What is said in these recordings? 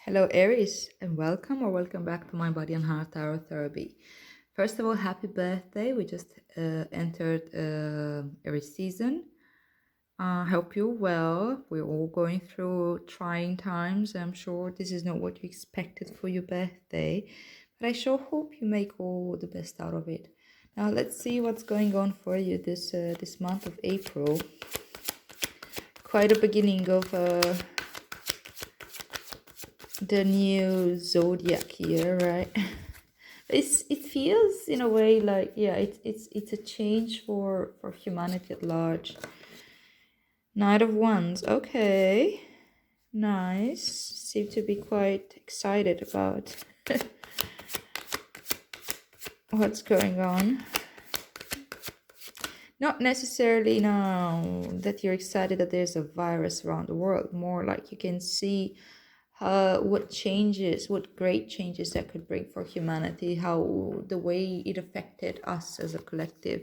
Hello, Aries, and welcome back to my Body and Heart Tarot Therapy. First of all, happy birthday. We just entered Aries season. I hope you're well. We're all going through trying times. I'm sure this is not what you expected for your birthday, but I sure hope you make all the best out of it. Now, let's see what's going on for you this month of April. Quite a beginning of the new zodiac year, right? It feels in a way like it's a change for humanity at large. Knight of Wands, okay, nice. Seem to be quite excited about what's going on. Not necessarily now that you're excited that there's a virus around the world, more like you can see what great changes that could bring for humanity, how the way it affected us as a collective.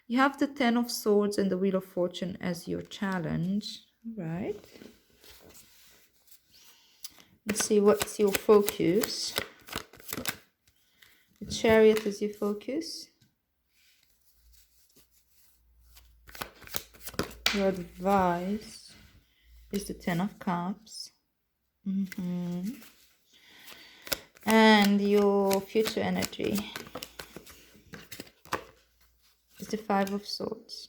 You have the Ten of Swords and the Wheel of Fortune as your challenge, right? Let's see what's your focus. The Chariot is your focus. Your advice is the Ten of Cups. And your future energy is the Five of Swords.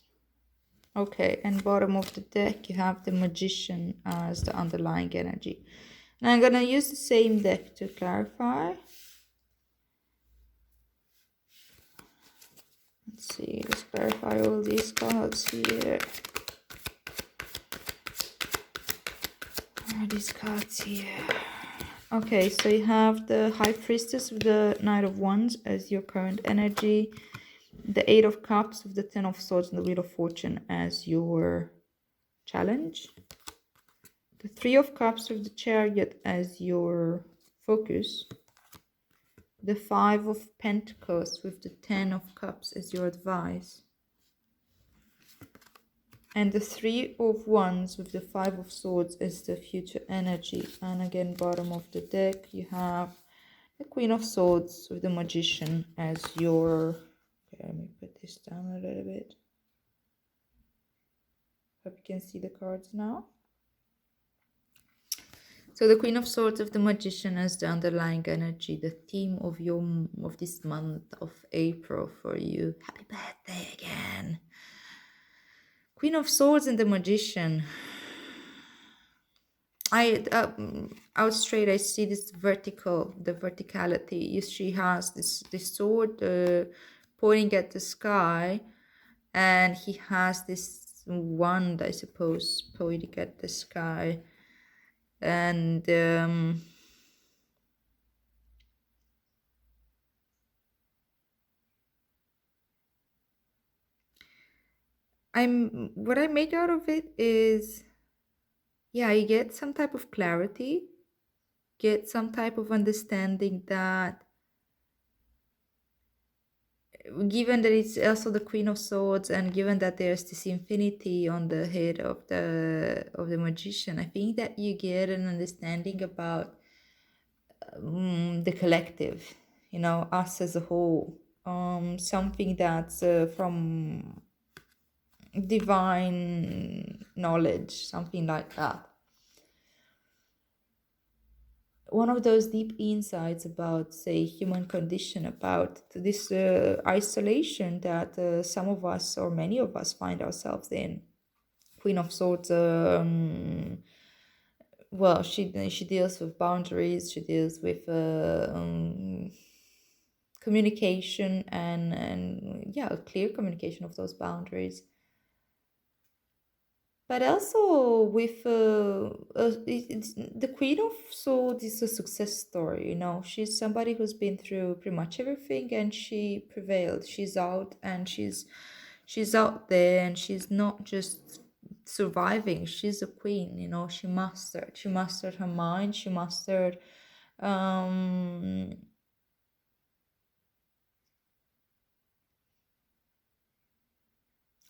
Okay, and bottom of the deck you have the Magician as the underlying energy. And I'm gonna use the same deck to clarify. Let's see, let's clarify all these cards here. Where are these cards here? Okay, so you have the High Priestess with the Knight of Wands as your current energy, the Eight of Cups with the Ten of Swords and the Wheel of Fortune as your challenge, the Three of Cups with the Chariot as your focus, the Five of Pentacles with the Ten of Cups as your advice, and the Three of Wands with the Five of Swords as the future energy. And again, bottom of the deck you have the Queen of Swords with the Magician as your... Okay, let me put this down a little bit. Hope you can see the cards now. So the Queen of Swords of the Magician as the underlying energy, the theme of this month of April for you. Happy birthday again. Queen of Swords and the Magician. Out straight I see this verticality. She has this sword pointing at the sky, and he has this wand, I suppose, pointing at the sky. And what I make out of it is, yeah, you get some type of clarity, get some type of understanding that, given that it's also the Queen of Swords, and given that there's this infinity on the head of the Magician, I think that you get an understanding about the collective, you know, us as a whole, something that's from divine knowledge, something like that. One of those deep insights about, say, human condition, about this isolation that some of us or many of us find ourselves in. Queen of Swords, well, she deals with boundaries, she deals with communication and yeah, a clear communication of those boundaries. But also with the Queen of Swords is a success story, you know. She's somebody who's been through pretty much everything, and she prevailed. She's out, and she's out there, and she's not just surviving. She's a queen, you know. She mastered her mind. She mastered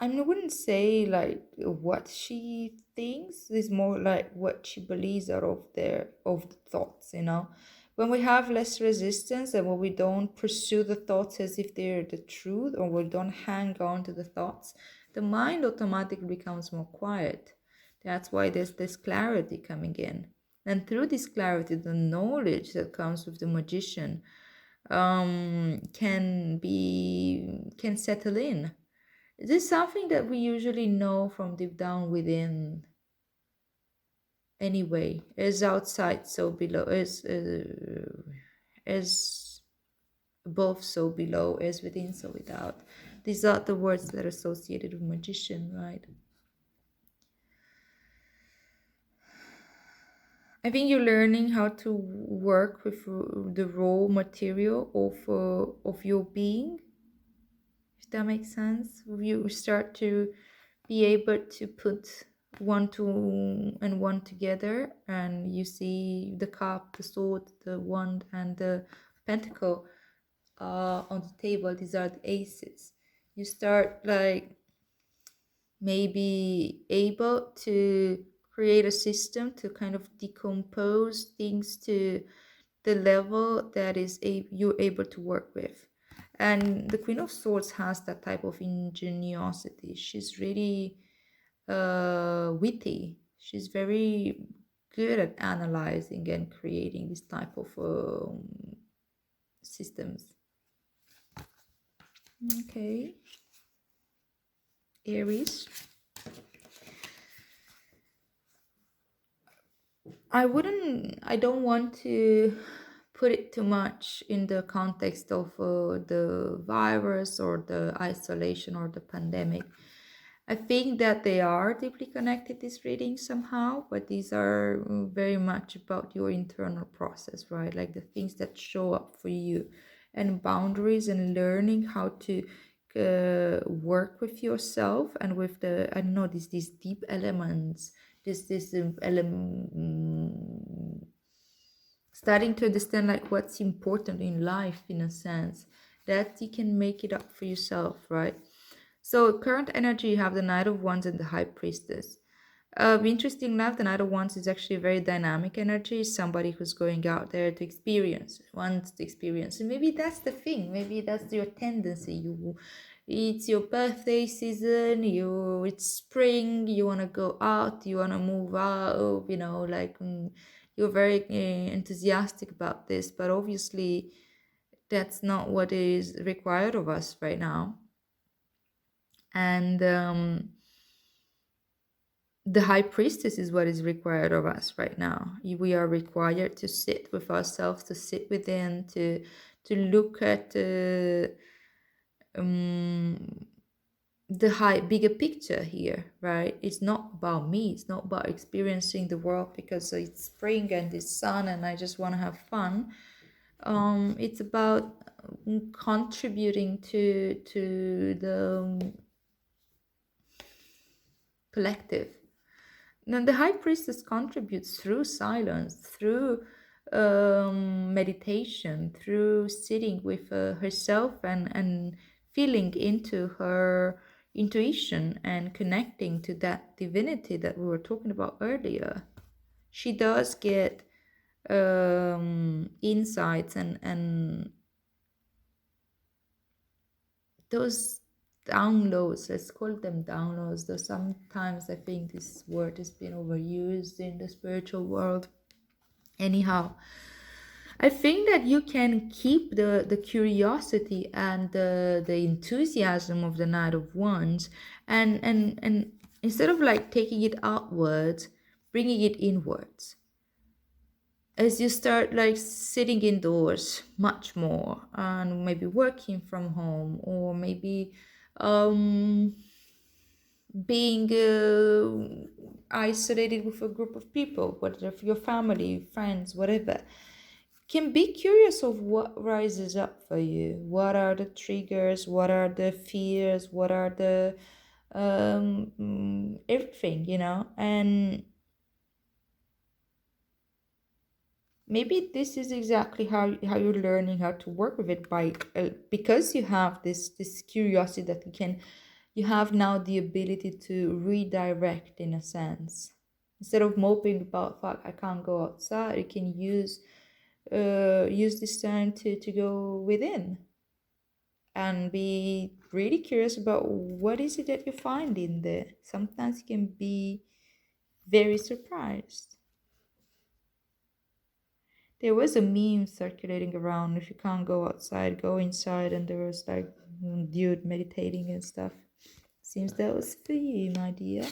I wouldn't say like what she things. It's more like what she believes are of the thoughts, When we have less resistance and when we don't pursue the thoughts as if they're the truth, or we don't hang on to the thoughts, the mind automatically becomes more quiet. That's why there's this clarity coming in. And through this clarity, the knowledge that comes with the magician can settle in. This is something that we usually know from deep down within anyway, as outside so below, as above so below, as within so without. These are the words that are associated with magician, right? I think you're learning how to work with the raw material of your being, if that makes sense. You start to be able to put one, two, and one together, and you see the cup, the sword, the wand, and the pentacle on the table. These are the aces. You start like maybe able to create a system to kind of decompose things to the level that you're able to work with. And the Queen of Swords has that type of ingenuity. She's really witty. She's very good at analyzing and creating this type of systems. Okay. Aries. I don't want to put it too much in the context of the virus or the isolation or the pandemic. I think that they are deeply connected, these readings somehow, but these are very much about your internal process, right? Like the things that show up for you, and boundaries, and learning how to work with yourself and with the, I don't know, these deep elements, this element, starting to understand like what's important in life, in a sense that you can make it up for yourself, right? So current energy, you have the Knight of Wands and the High Priestess. Interesting enough, the Knight of Wands is actually a very dynamic energy, somebody who's going out there to experience, wants to experience. And maybe that's the thing, maybe that's your tendency. It's your birthday season, it's spring, you want to go out, you want to move out, you're very enthusiastic about this, but obviously that's not what is required of us right now. And the High Priestess is what is required of us right now. We are required to sit with ourselves, to sit within, to look at the bigger picture here, right? It's not about me. It's not about experiencing the world because it's spring and it's sun and I just want to have fun. It's about contributing to the collective. Now, the High Priestess contributes through silence, through meditation, through sitting with herself and feeling into her intuition and connecting to that divinity that we were talking about earlier. She does get insights and those downloads, let's call them downloads, though sometimes I think this word has been overused in the spiritual world. Anyhow, I think that you can keep the curiosity and the enthusiasm of the Knight of Wands, and instead of like taking it outwards, bringing it inwards. As you start like sitting indoors much more and maybe working from home, or maybe being isolated with a group of people, whether your family, friends, whatever, can be curious of what rises up for you. What are the triggers? What are the fears? What are the everything, and maybe this is exactly how you're learning how to work with it, by because you have this curiosity that you can you have now the ability to redirect, in a sense. Instead of moping about, fuck, I can't go outside, you can use this time to go within and be really curious about what is it that you find in there. Sometimes you can be very surprised. There was a meme circulating around, if you can't go outside, go inside, and there was like dude meditating and stuff. Seems that was for you, my dear.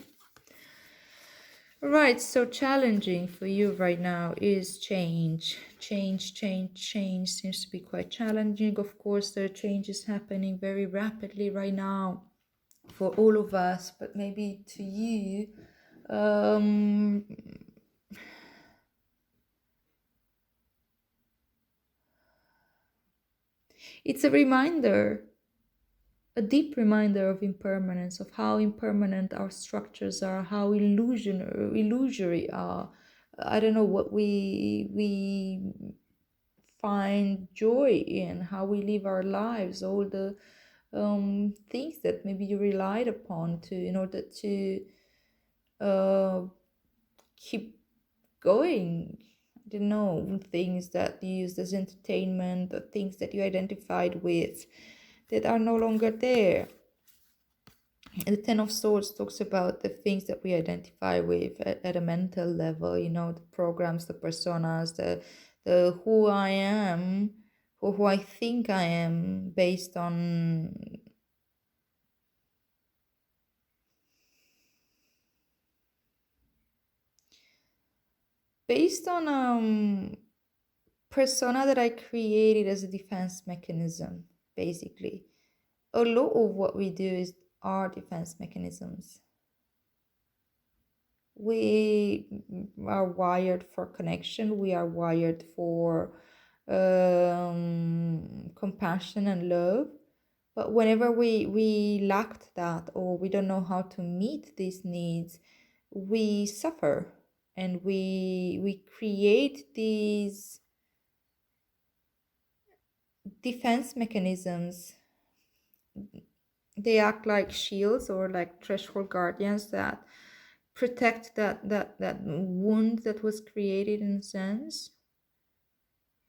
Right, so challenging for you right now is change. Change seems to be quite challenging. Of course, there are changes happening very rapidly right now for all of us, but maybe to you, it's a reminder, a deep reminder of impermanence, of how impermanent our structures are, how illusory are. I don't know what we find joy in, how we live our lives, all the things that maybe you relied upon to in order to uh, keep going. I don't know, things that you used as entertainment, the things that you identified with that are no longer there. And the Ten of Swords talks about the things that we identify with at a mental level, you know, the programs, the personas, the who I am, or who I think I am, based on persona that I created as a defense mechanism, basically. A lot of what we do is our defense mechanisms. We are wired for connection, we are wired for compassion and love. But whenever we lacked that, or we don't know how to meet these needs, we suffer, and we create these defense mechanisms. They act like shields or like threshold guardians that protect that wound that was created, in a sense.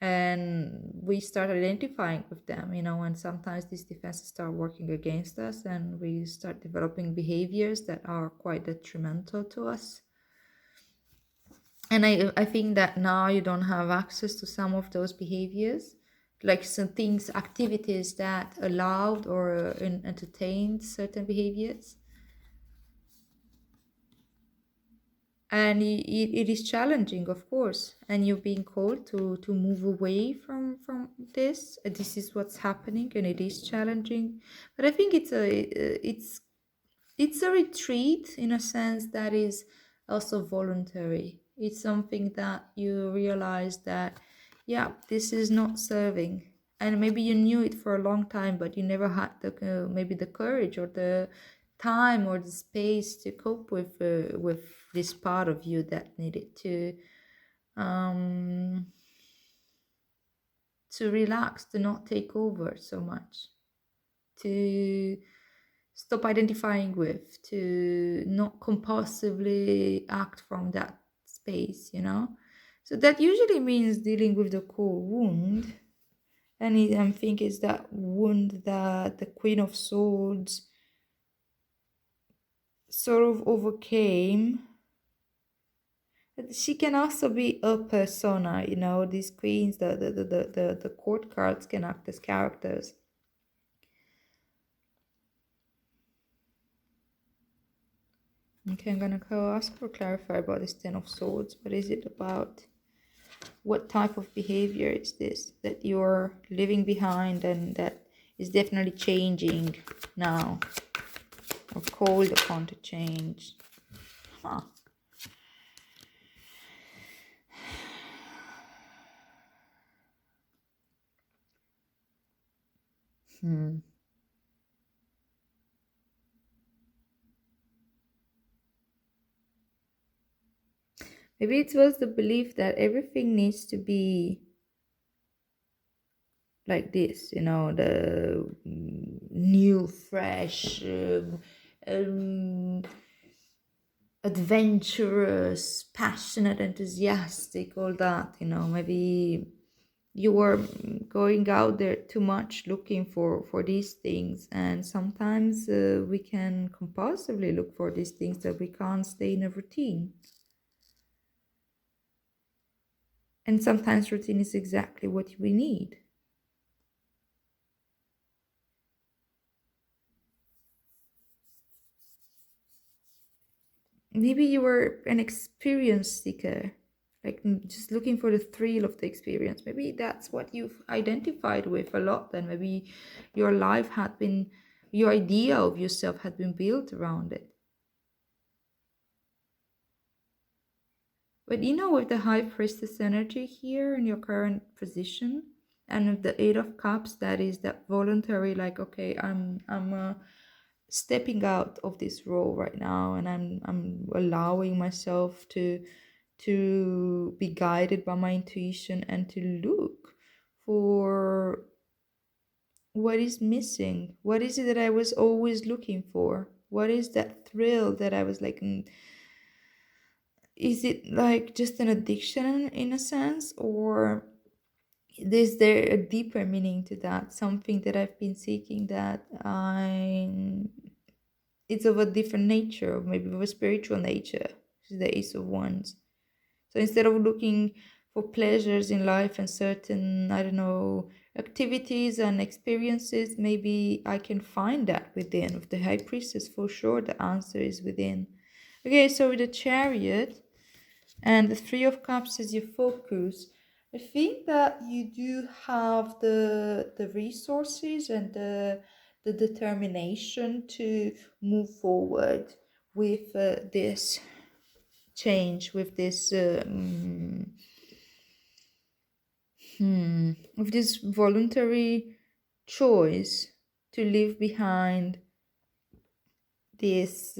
And we start identifying with them, you know, and sometimes these defenses start working against us, and we start developing behaviors that are quite detrimental to us. And I think that now you don't have access to some of those behaviors, like some things, activities that allowed or entertained certain behaviors. And it is challenging, of course, and you're being called to move away from this. This is what's happening, and it is challenging. But I think it's a retreat, in a sense, that is also voluntary. It's something that you realize that, yeah, this is not serving. And maybe you knew it for a long time, but you never had maybe the courage or the time or the space to cope with this part of you that needed um, to relax, to not take over so much, to stop identifying with, to not compulsively act from that space, you know. So that usually means dealing with the core wound. And I think it's that wound that the Queen of Swords sort of overcame. She can also be a persona, you know. These queens, the court cards can act as characters. Okay, I'm gonna ask or clarify about this Ten of Swords. What is it about? What type of behavior is this that you're leaving behind and that is definitely changing now, or called upon to change? Huh. Maybe it was the belief that everything needs to be like this, you know, new, fresh, um, adventurous, passionate, enthusiastic, all that, maybe you were going out there too much looking for these things, and sometimes we can compulsively look for these things that we can't stay in a routine. And sometimes routine is exactly what we need. Maybe you were an experience seeker, like just looking for the thrill of the experience. Maybe that's what you've identified with a lot. Then maybe your life had been, your idea of yourself had been built around it. But with the High Priestess energy here in your current position, and with the Eight of Cups, that is that voluntary, like, okay, I'm stepping out of this role right now, and I'm allowing myself to be guided by my intuition and to look for what is missing. What is it that I was always looking for? What is that thrill that I was like, is it like just an addiction in a sense, or is there a deeper meaning to that? Something that I've been seeking that it's of a different nature, or maybe of a spiritual nature, which is the Ace of Wands. So instead of looking for pleasures in life and certain, I don't know, activities and experiences, maybe I can find that within. With the High Priestess, for sure, the answer is within. Okay, so with the Chariot and the Three of Cups as your focus, I think that you do have the resources and the determination to move forward with this change, with this with this voluntary choice to leave behind this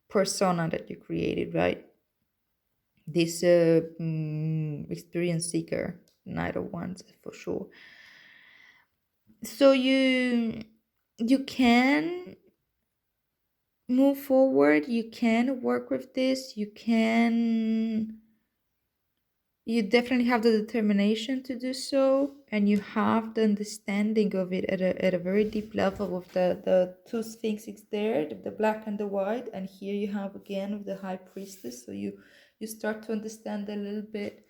persona that you created, right? This experience seeker, Knight of Wands, for sure. So you can move forward, you can work with this, you definitely have the determination to do so, and you have the understanding of it at a very deep level. With the two sphinxes there, the black and the white, and here you have again the High Priestess. So you start to understand a little bit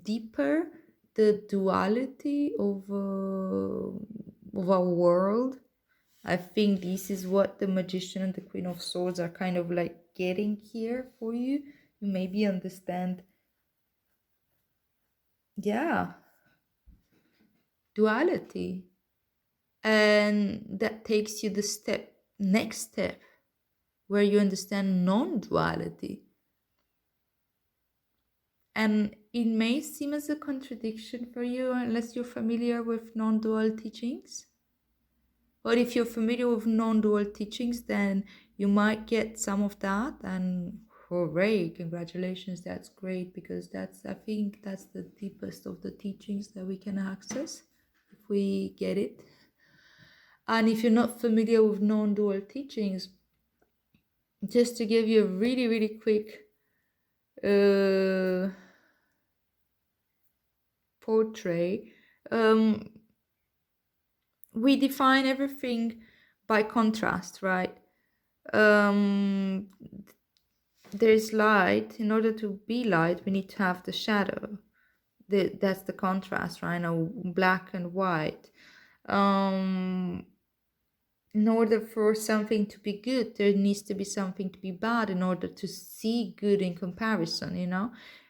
deeper the duality of our world. I think this is what the Magician and the Queen of Swords are kind of like getting here for you. You maybe understand, yeah, duality. And that takes you the next step, where you understand non-duality. And it may seem as a contradiction for you unless you're familiar with non-dual teachings. But if you're familiar with non-dual teachings, then you might get some of that, and hooray, congratulations, that's great, because I think that's the deepest of the teachings that we can access if we get it. And if you're not familiar with non-dual teachings, just to give you a really, really quick portrait, we define everything by contrast, right? There's light. In order to be light, we need to have the shadow. That's the contrast, right? Now, black and white. In order for something to be good, there needs to be something to be bad in order to see good in comparison.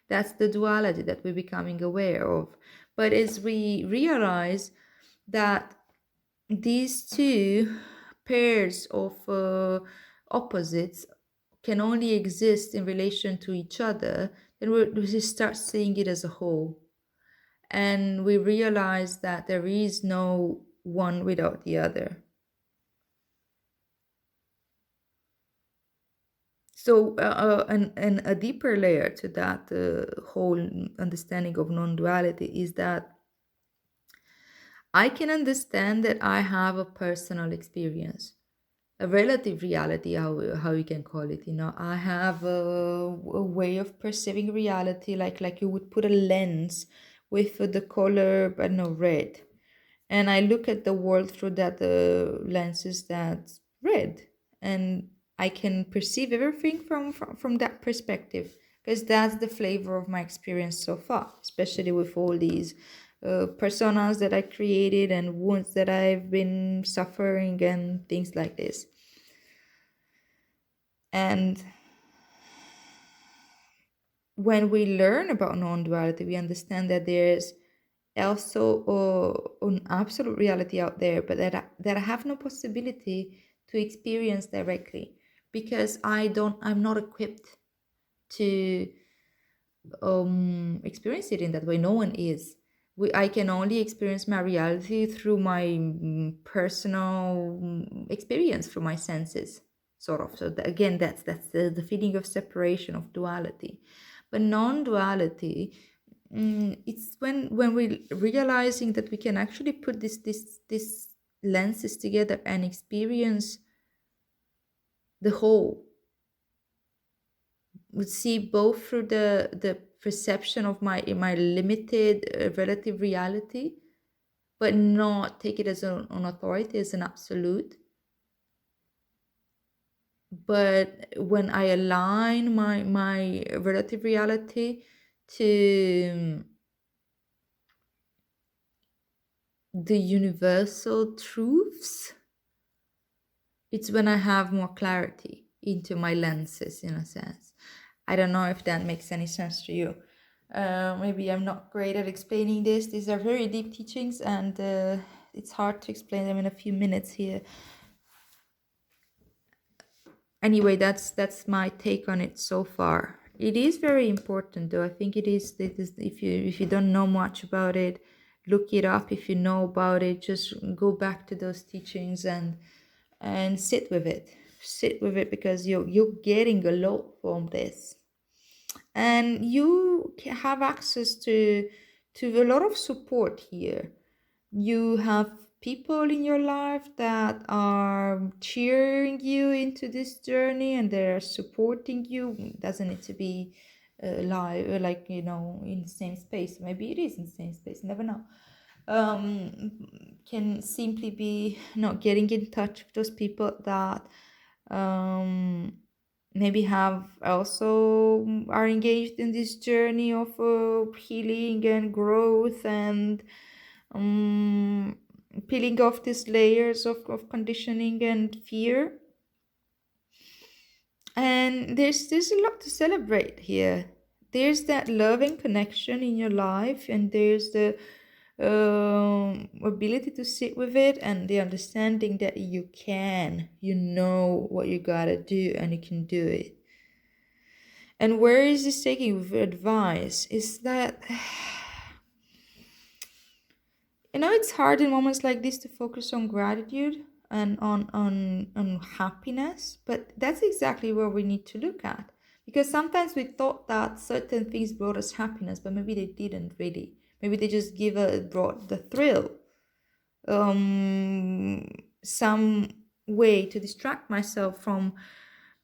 That's the duality that we're becoming aware of. But as we realize that these two pairs of opposites can only exist in relation to each other, then we just start seeing it as a whole. And we realize that there is no one without the other. So, and a deeper layer to that whole understanding of non-duality is that I can understand that I have a personal experience, a relative reality, how you can call it. I have a way of perceiving reality, like you would put a lens with the color, I don't know, red, and I look at the world through that lenses that's red, and I can perceive everything from that perspective, because that's the flavor of my experience so far, especially with all these personas that I created and wounds that I've been suffering and things like this. And when we learn about non-duality, we understand that there's also an absolute reality out there, but that I have no possibility to experience directly, because I'm not equipped to experience it in that way. No one is. I can only experience my reality through my personal experience, through my senses, sort of. So again, that's the feeling of separation, of duality. But non-duality, it's when we realizing that we can actually put this lenses together and experience the whole. We see both through the perception of my limited relative reality, but not take it as an authority, as an absolute. But when I align my relative reality to the universal truths, it's when I have more clarity into my lenses, in a sense. I don't know if that makes any sense to you. Maybe I'm not great at explaining this. These are very deep teachings, and it's hard to explain them in a few minutes here. Anyway, that's my take on it so far. It is very important, though. I think it is. If you don't know much about it, look it up. If you know about it, just go back to those teachings and sit with it. Sit with it, because you're getting a lot from this, and you have access to a lot of support here. You have people in your life that are cheering you into this journey, and they're supporting you. It doesn't need to be live, like, in the same space. Maybe it is in the same space, never know. Can simply be getting in touch with those people that maybe have also are engaged in this journey of healing and growth, and peeling off these layers of conditioning and fear. And there's a lot to celebrate here. There's that loving connection in your life, and there's the ability to sit with it, and the understanding that you know what you gotta do, and you can do it. And where is this taking with advice? Is that it's hard in moments like this to focus on gratitude and on happiness, but that's exactly where we need to look at, because sometimes we thought that certain things brought us happiness, but maybe they didn't really. Maybe they just brought the thrill, some way to distract myself from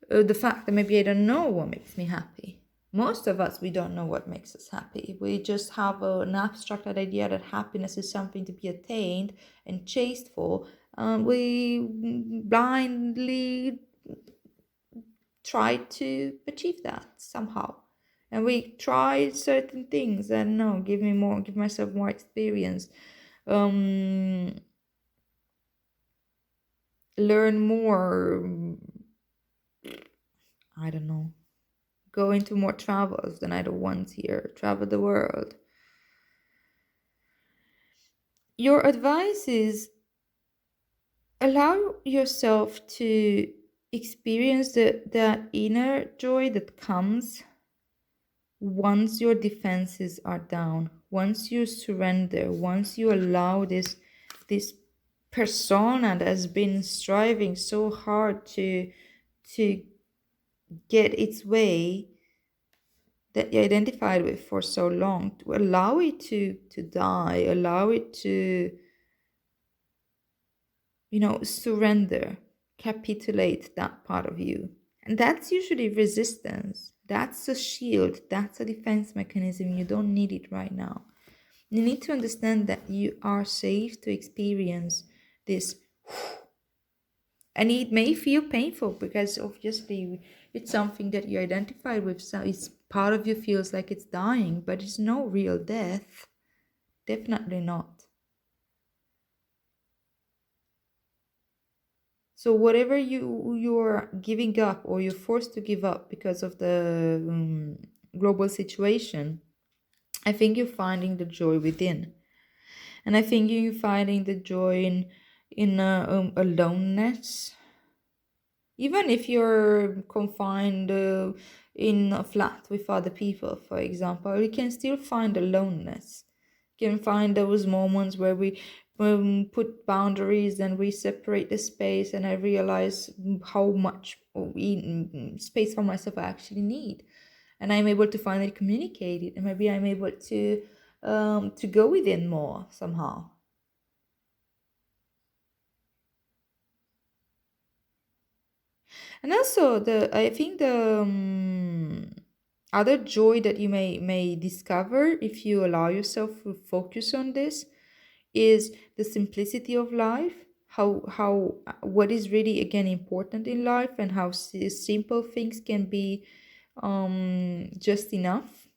the fact that maybe I don't know what makes me happy. Most of us, we don't know what makes us happy. We just have an abstract idea that happiness is something to be attained and chased for. We blindly try to achieve that somehow. And we try certain things, and no, give myself more experience. Learn more, I don't know, go into more travels than I do once here, travel the world. Your advice is allow yourself to experience that inner joy that comes once your defenses are down, once you surrender, once you allow this persona that has been striving so hard to get its way, that you identified with for so long, to allow it to die, allow it to surrender, capitulate that part of you. And that's usually resistance. That's a shield. That's a defense mechanism. You don't need it right now. You need to understand that you are safe to experience this. And it may feel painful because obviously it's something that you identify with. So it's part of you feels like it's dying, but it's no real death. Definitely not. So whatever you're giving up or you're forced to give up because of the global situation, I think you're finding the joy within, and I think you're finding the joy in aloneness. Even if you're confined in a flat with other people, for example, you can still find aloneness. You can find those moments where we put boundaries and we separate the space, and I realize how much space for myself I actually need, and I'm able to finally communicate it, and maybe I'm able to go within more somehow. And also I think the other joy that you may discover if you allow yourself to focus on this is the simplicity of life. How what is really again important in life, and how simple things can be just enough.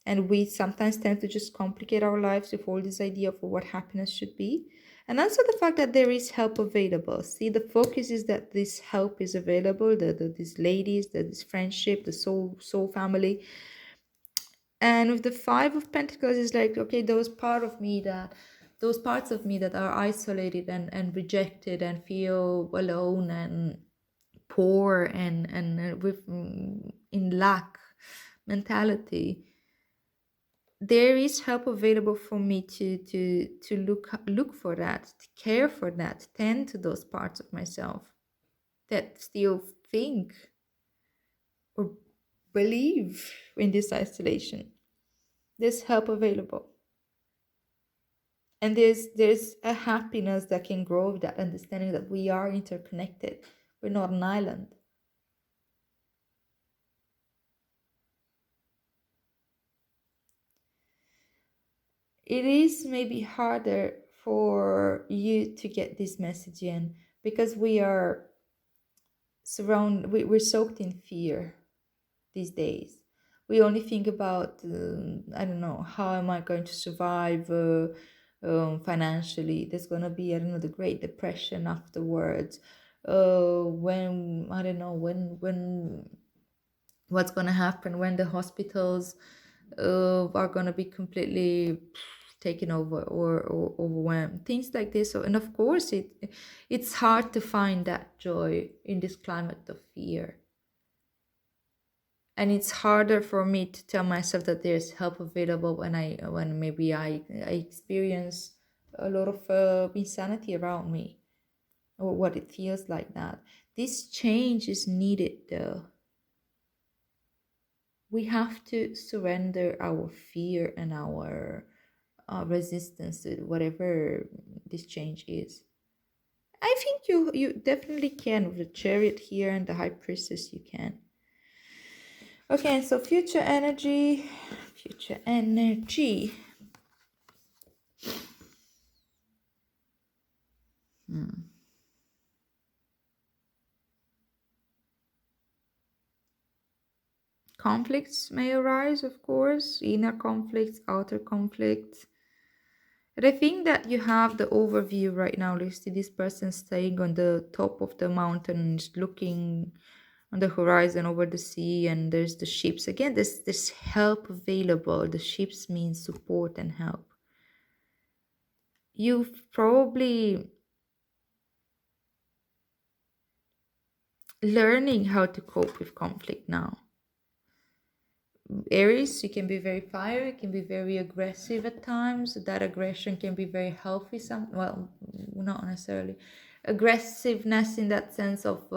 And we sometimes tend to just complicate our lives with all this idea of what happiness should be. And also the fact that there is help available. See, the focus is that this help is available, these ladies, this friendship, the soul family. And with the Five of Pentacles is like, okay, those parts of me that are isolated and rejected and feel alone and poor and with in lack mentality, there is help available for me to look for that, to care for that, tend to those parts of myself that still think or believe in this isolation. There's help available, and there's a happiness that can grow with that understanding that we are interconnected. We're not an island. It is maybe harder for you to get this message in because we're soaked in fear these days. We only think about I don't know, how am I going to survive financially. There's going to be, I don't know, the Great Depression afterwards. When I don't know when what's going to happen when the hospitals are going to be completely taken over or overwhelmed, things like this. So, and of course it's hard to find that joy in this climate of fear, and it's harder for me to tell myself that there's help available when maybe I experience a lot of insanity around me, or what it feels like. That this change is needed though. We have to surrender our fear and our resistance to whatever this change is. I think you definitely can. With the Chariot here and the High Priestess, you can. Okay, so future energy. Future energy. Conflicts may arise, of course, inner conflicts, outer conflicts. But I think that you have the overview right now. You see this person staying on the top of the mountain, looking on the horizon over the sea, and there's the ships. Again, there's this help available. The ships mean support and help. You've probably learning how to cope with conflict now. Aries, you can be very fiery, can be very aggressive at times. That aggression can be very healthy. Well, not necessarily aggressiveness in that sense of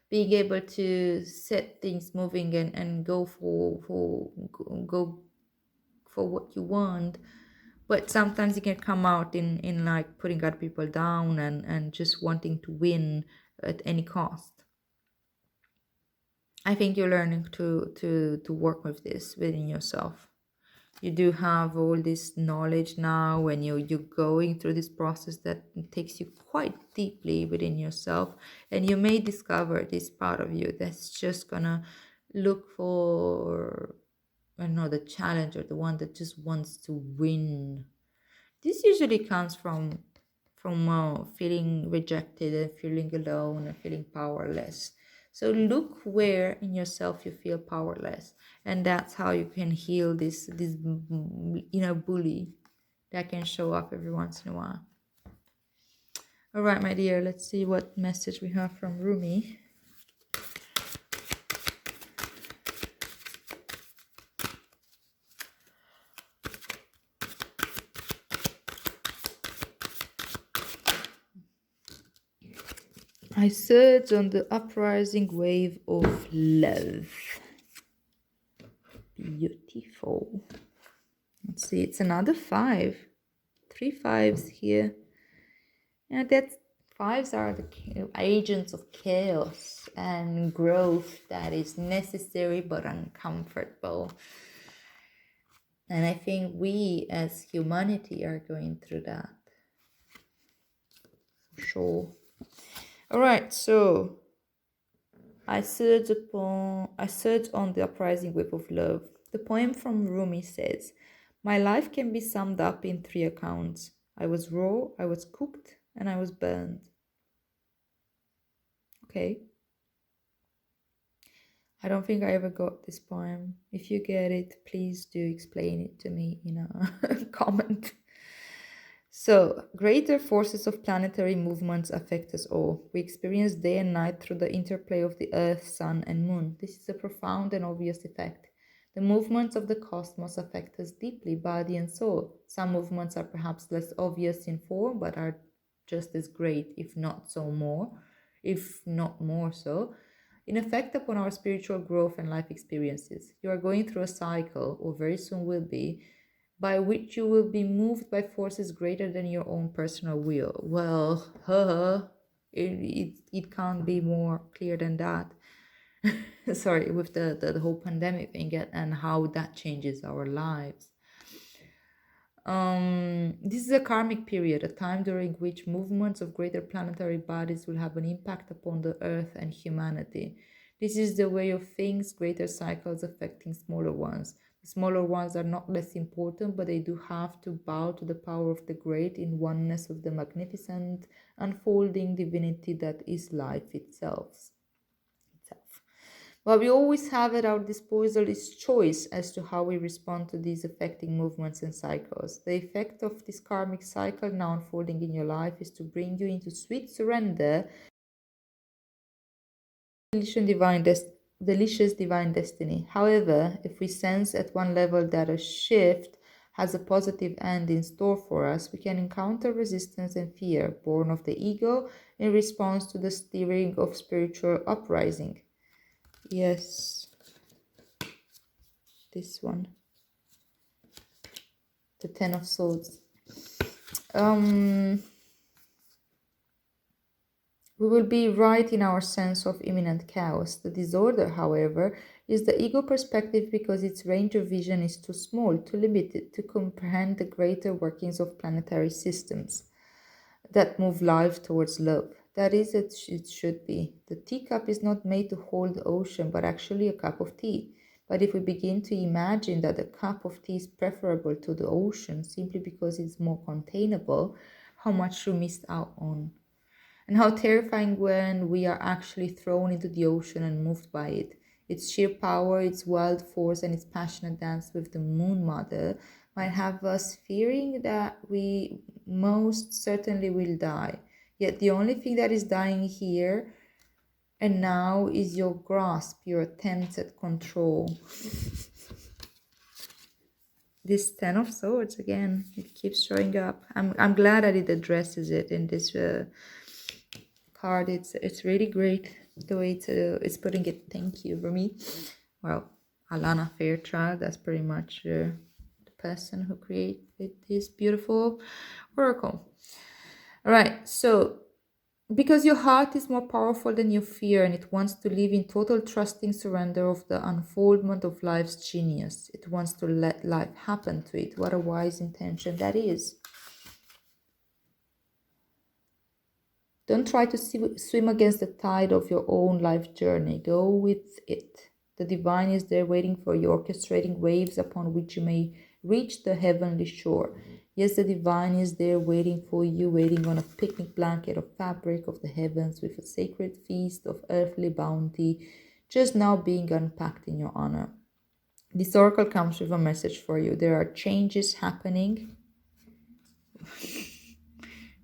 being able to set things moving and go for what you want. But sometimes it can come out in like putting other people down and just wanting to win at any cost. I think you're learning to work with this within yourself. You do have all this knowledge now, and you're going through this process that takes you quite deeply within yourself, and you may discover this part of you that's just gonna look for, I don't know, the challenge, or the one that just wants to win. This usually comes from feeling rejected and feeling alone and feeling powerless. So look where in yourself you feel powerless, and that's how you can heal this inner bully that can show up every once in a while. All right, my dear, let's see what message we have from Rumi. I surge on the uprising wave of love. Beautiful. Let's see, it's another 5. 3 5s here. Yeah, that's 5s are the agents of chaos and growth that is necessary but uncomfortable. And I think we as humanity are going through that. For sure. All right, so I surge on the uprising wave of love. The poem from Rumi says, "My life can be summed up in 3 accounts. I was raw, I was cooked, and I was burned." Okay. I don't think I ever got this poem. If you get it, please do explain it to me in a comment. So, greater forces of planetary movements affect us all. We experience day and night through the interplay of the Earth, Sun, and Moon. This is a profound and obvious effect. The movements of the cosmos affect us deeply, body and soul. Some movements are perhaps less obvious in form, but are just as great, if not more so, in effect upon our spiritual growth and life experiences. You are going through a cycle, or very soon will be, by which you will be moved by forces greater than your own personal will. Well, it can't be more clear than that. Sorry, with the whole pandemic thing and how that changes our lives. This is a karmic period, a time during which movements of greater planetary bodies will have an impact upon the earth and humanity. This is the way of things, greater cycles affecting smaller ones. The smaller ones are not less important, but they do have to bow to the power of the great in oneness of the magnificent, unfolding divinity that is life itself. What we always have at our disposal is choice as to how we respond to these affecting movements and cycles. The effect of this karmic cycle now unfolding in your life is to bring you into sweet surrender, delicious divine destiny. However, if we sense at one level that a shift has a positive end in store for us, we can encounter resistance and fear, born of the ego, in response to the stirring of spiritual uprising. Yes, this one. The Ten of Swords. We will be right in our sense of imminent chaos. The disorder, however, is the ego perspective because its range of vision is too small, too limited to comprehend the greater workings of planetary systems that move life towards love. That is, it should be. The teacup is not made to hold the ocean, but actually a cup of tea. But if we begin to imagine that the cup of tea is preferable to the ocean simply because it's more containable, how much we missed out on. And how terrifying when we are actually thrown into the ocean and moved by it. Its sheer power, its wild force, and its passionate dance with the Moon Mother might have us fearing that we most certainly will die. Yet the only thing that is dying here and now is your grasp, your attempts at control. This Ten of Swords again, it keeps showing up. I'm glad that it addresses it in this card. It's really great the way it's putting it. Thank you for me. Well, Alana Fairchild, that's pretty much the person who created this beautiful oracle. All right, so because your heart is more powerful than your fear and it wants to live in total trusting surrender of the unfoldment of life's genius. It wants to let life happen to it. What a wise intention that is. Don't try to swim against the tide of your own life journey. Go with it. The divine is there waiting for you, orchestrating waves upon which you may reach the heavenly shore. Yes, the divine is there waiting for you, waiting on a picnic blanket of fabric of the heavens with a sacred feast of earthly bounty just now being unpacked in your honor. This oracle comes with a message for you. There are changes happening.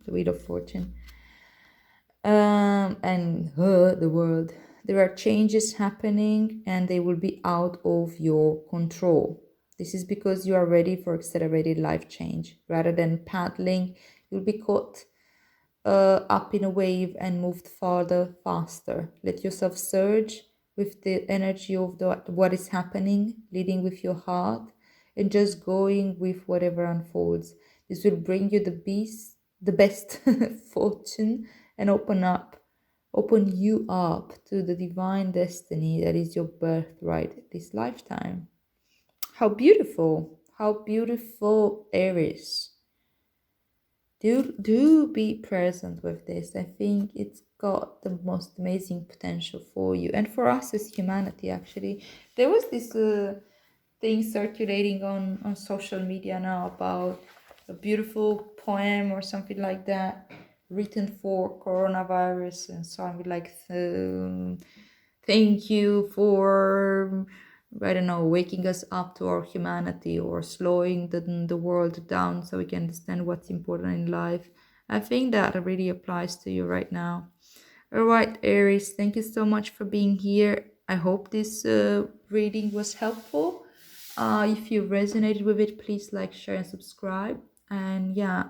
The Wheel of Fortune. The world. There are changes happening and they will be out of your control. This is because you are ready for accelerated life change. Rather than paddling, you'll be caught up in a wave and moved farther, faster. Let yourself surge with the energy of what is happening, leading with your heart, and just going with whatever unfolds. This will bring you the best fortune, and open you up to the divine destiny that is your birthright this lifetime. How beautiful, Aries. Do be present with this. I think it's got the most amazing potential for you and for us as humanity. Actually, there was this thing circulating on social media now about a beautiful poem or something like that written for coronavirus, and so I'm like, thank you for, I don't know, waking us up to our humanity or slowing the world down so we can understand what's important in life. I think that really applies to you right now. All right, Aries, thank you so much for being here. I hope this reading was helpful. If you resonated with it, please like, share, and subscribe. And yeah,